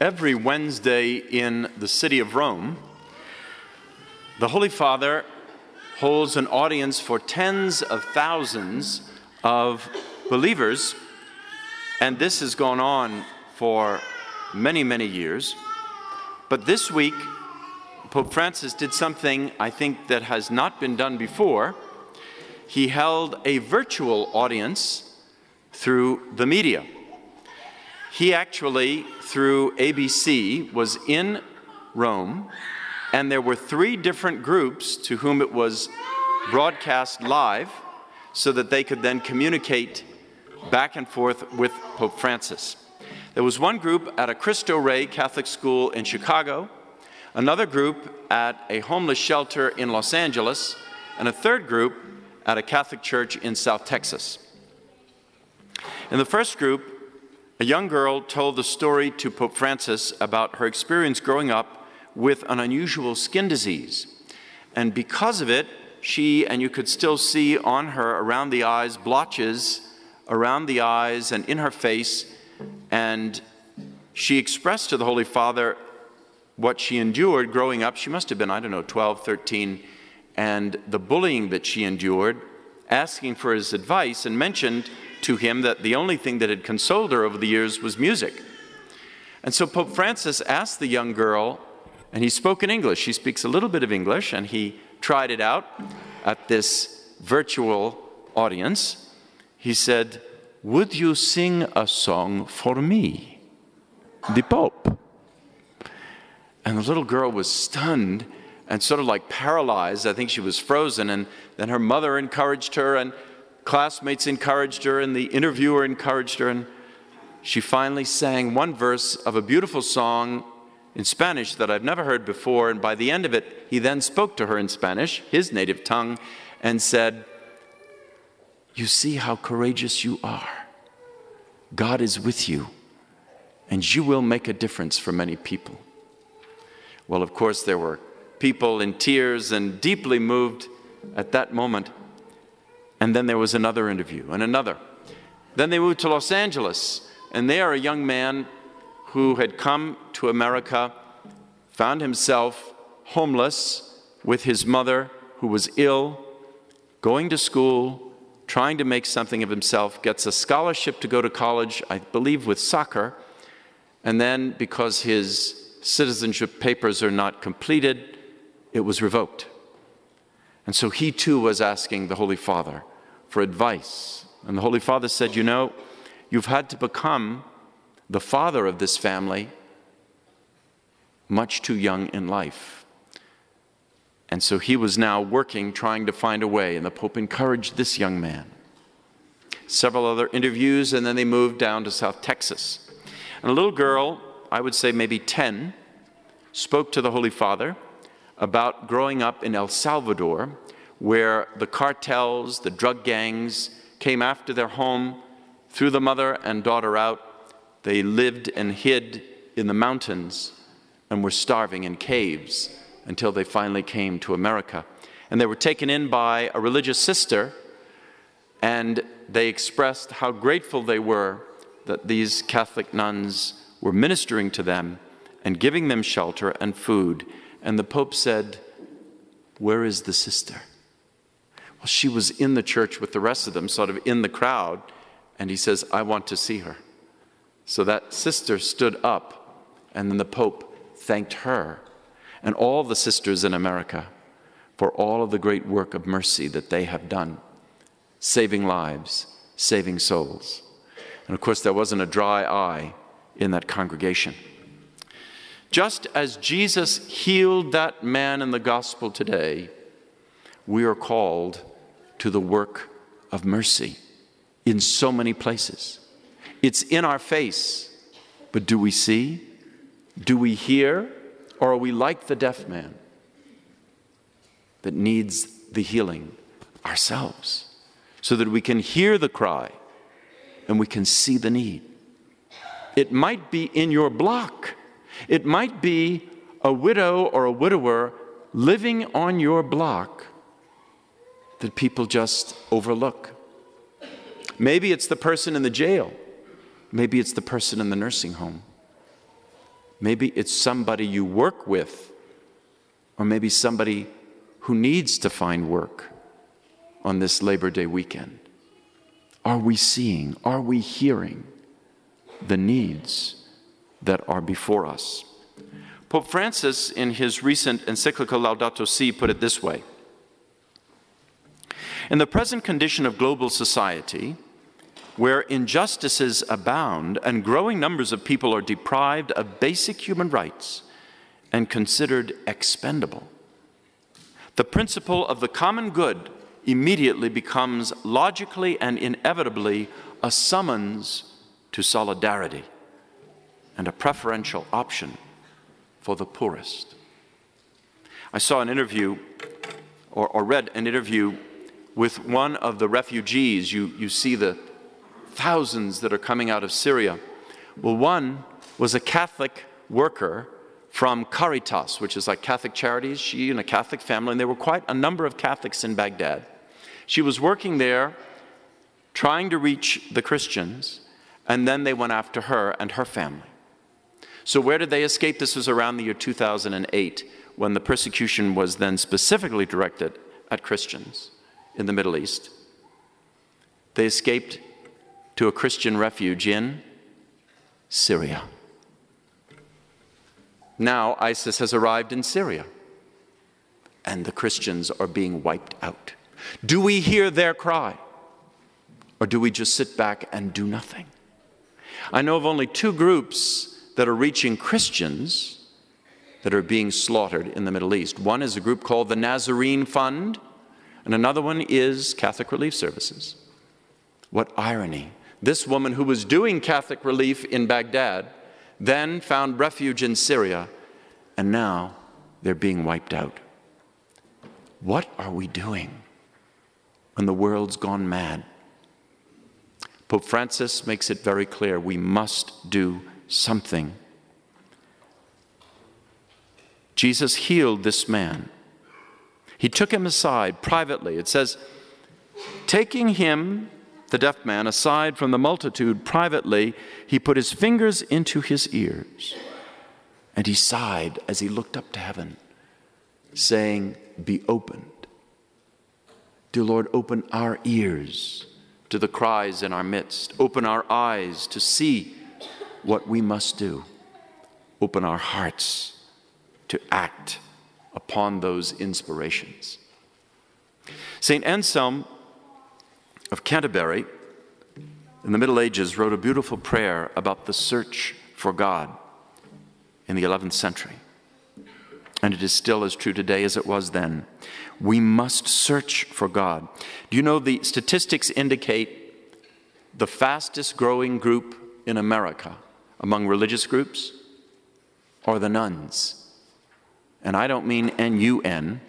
Every Wednesday in the city of Rome, the Holy Father holds an audience for tens of thousands of believers, and this has gone on for many, many years. But this week, Pope Francis did something I think that has not been done before. He held a virtual audience through the media. He actually, through ABC, was in Rome, and there were 3 different groups to whom it was broadcast live so that they could then communicate back and forth with Pope Francis. There was one group at a Cristo Rey Catholic school in Chicago, another group at a homeless shelter in Los Angeles, and a third group at a Catholic church in South Texas. In the first group, a young girl told the story to Pope Francis about her experience growing up with an unusual skin disease. And because of it, and you could still see on her around the eyes, blotches around the eyes and in her face, and she expressed to the Holy Father what she endured growing up. She must have been, 12, 13, and the bullying that she endured, asking for his advice, and mentioned to him that the only thing that had consoled her over the years was music. And so Pope Francis asked the young girl, and he spoke in English. He speaks a little bit of English, and he tried it out at this virtual audience. He said, "Would you sing a song for me, the Pope?" And the little girl was stunned and sort of like paralyzed. I think she was frozen, and then her mother encouraged her, and classmates encouraged her, and the interviewer encouraged her, and she finally sang one verse of a beautiful song in Spanish that I've never heard before, and by the end of it, he then spoke to her in Spanish, his native tongue, and said, "You see how courageous you are. God is with you, and you will make a difference for many people." Well, of course, there were people in tears and deeply moved at that moment. And then there was another interview, and another. Then they moved to Los Angeles, and there a young man who had come to America found himself homeless with his mother, who was ill, going to school, trying to make something of himself, gets a scholarship to go to college, I believe with soccer, and then because his citizenship papers are not completed, it was revoked. And so he too was asking the Holy Father for advice. And the Holy Father said, you've had to become the father of this family much too young in life. And so he was now working, trying to find a way, and the Pope encouraged this young man. Several other interviews, and then they moved down to South Texas. And a little girl, I would say maybe 10, spoke to the Holy Father about growing up in El Salvador, where the cartels, the drug gangs, came after their home, threw the mother and daughter out. They lived and hid in the mountains and were starving in caves until they finally came to America. And they were taken in by a religious sister, and they expressed how grateful they were that these Catholic nuns were ministering to them and giving them shelter and food. And the Pope said, "Where is the sister?" Well, she was in the church with the rest of them, sort of in the crowd, and he says, "I want to see her." So that sister stood up, and then the Pope thanked her and all the sisters in America for all of the great work of mercy that they have done, saving lives, saving souls. And of course, there wasn't a dry eye in that congregation. Just as Jesus healed that man in the gospel today, we are called to the work of mercy in so many places. It's in our face, but do we see? Do we hear? Or are we like the deaf man that needs the healing ourselves so that we can hear the cry and we can see the need? It might be in your block. It might be a widow or a widower living on your block that people just overlook. Maybe it's the person in the jail. Maybe it's the person in the nursing home. Maybe it's somebody you work with, or maybe somebody who needs to find work on this Labor Day weekend. Are we seeing, are we hearing the needs that are before us? Pope Francis, in his recent encyclical Laudato Si', put it this way: in the present condition of global society, where injustices abound and growing numbers of people are deprived of basic human rights and considered expendable, the principle of the common good immediately becomes logically and inevitably a summons to solidarity and a preferential option for the poorest. I saw an interview, or read an interview with one of the refugees. You see the thousands that are coming out of Syria. Well, one was a Catholic worker from Caritas, which is like Catholic Charities. She and a Catholic family, and there were quite a number of Catholics in Baghdad. She was working there, trying to reach the Christians, and then they went after her and her family. So where did they escape? This was around the year 2008, when the persecution was then specifically directed at Christians in the Middle East. They escaped to a Christian refuge in Syria. Now ISIS has arrived in Syria, and the Christians are being wiped out. Do we hear their cry, or do we just sit back and do nothing? I know of only two groups that are reaching Christians that are being slaughtered in the Middle East. One is a group called the Nazarene Fund, and another one is Catholic Relief Services. What irony. This woman who was doing Catholic relief in Baghdad then found refuge in Syria, and now they're being wiped out. What are we doing when the world's gone mad? Pope Francis makes it very clear we must do something. Jesus healed this man. He took him aside privately. It says, taking him, the deaf man, aside from the multitude privately, he put his fingers into his ears, and he sighed as he looked up to heaven, saying, be opened. Dear Lord, open our ears to the cries in our midst. Open our eyes to see what we must do. Open our hearts to act upon those inspirations. St. Anselm of Canterbury in the Middle Ages wrote a beautiful prayer about the search for God in the 11th century. And it is still as true today as it was then. We must search for God. Do you know the statistics indicate the fastest growing group in America among religious groups are the nuns? And I don't mean N-U-N,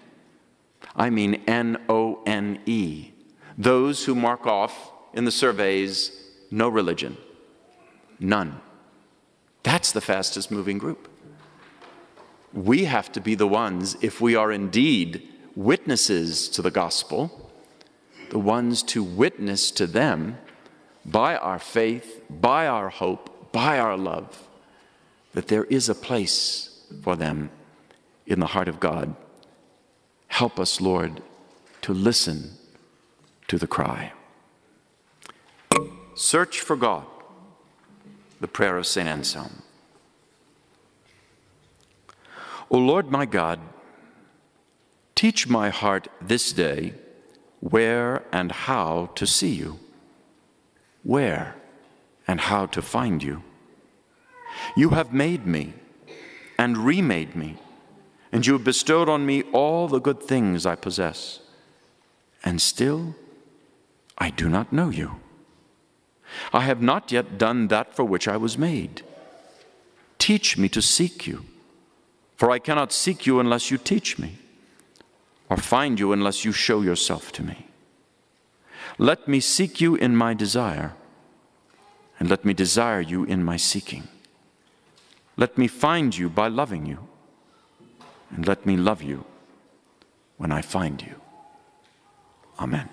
I mean N-O-N-E. Those who mark off in the surveys, no religion, none. That's the fastest moving group. We have to be the ones, if we are indeed witnesses to the gospel, the ones to witness to them by our faith, by our hope, by our love, that there is a place for them in the heart of God. Help us, Lord, to listen to the cry. Search for God, the prayer of St. Anselm. O Lord my God, teach my heart this day where and how to see you, where and how to find you. You have made me and remade me, and you have bestowed on me all the good things I possess. And still, I do not know you. I have not yet done that for which I was made. Teach me to seek you, for I cannot seek you unless you teach me, or find you unless you show yourself to me. Let me seek you in my desire, and let me desire you in my seeking. Let me find you by loving you, and let me love you when I find you. Amen.